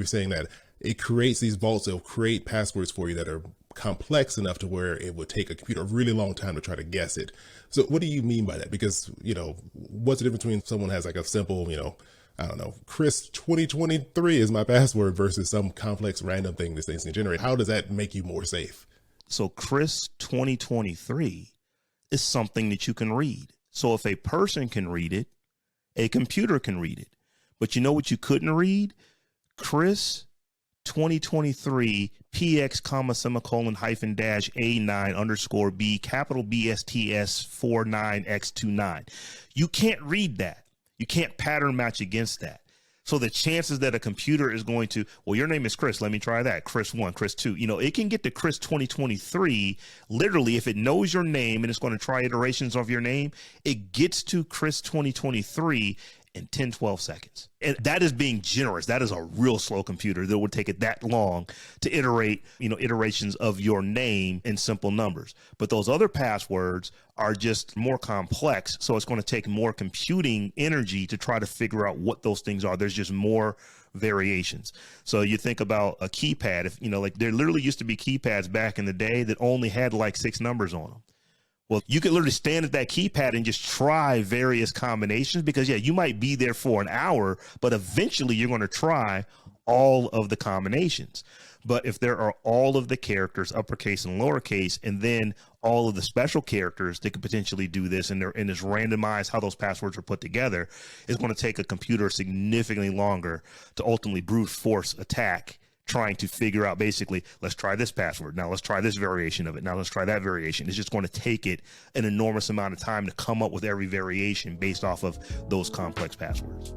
were saying that it creates these vaults. It'll create passwords for you that are complex enough to where it would take a computer a really long time to try to guess it. So what do you mean by that? Because, what's the difference between someone has like a simple, I don't know, Chris 2023 is my password versus some complex random thing this thing's gonna generate? How does that make you more safe? So Chris 2023 is something that you can read. So if a person can read it, a computer can read it. But you know what you couldn't read? Chris 2023 PX comma semicolon hyphen dash A9 underscore B capital BSTS 49X29. You can't read that. You can't pattern match against that. So the chances that a computer is going to, well, your name is Chris, let me try that. Chris 1, Chris 2, it can get to Chris 2023. Literally, if it knows your name and it's going to try iterations of your name, it gets to Chris 2023 in 10, 12 seconds. And that is being generous. That is a real slow computer that would take it that long to iterate, iterations of your name in simple numbers. But those other passwords are just more complex. So it's going to take more computing energy to try to figure out what those things are. There's just more variations. So you think about a keypad, if, like there literally used to be keypads back in the day that only had like 6 numbers on them. Well, you could literally stand at that keypad and just try various combinations because, you might be there for an hour, but eventually you're going to try all of the combinations. But if there are all of the characters, uppercase and lowercase, and then all of the special characters that could potentially do this, and it's randomized how those passwords are put together, it's going to take a computer significantly longer to ultimately brute force attack, trying to figure out basically, let's try this password. Now let's try this variation of it. Now let's try that variation. It's just going to take it an enormous amount of time to come up with every variation based off of those complex passwords.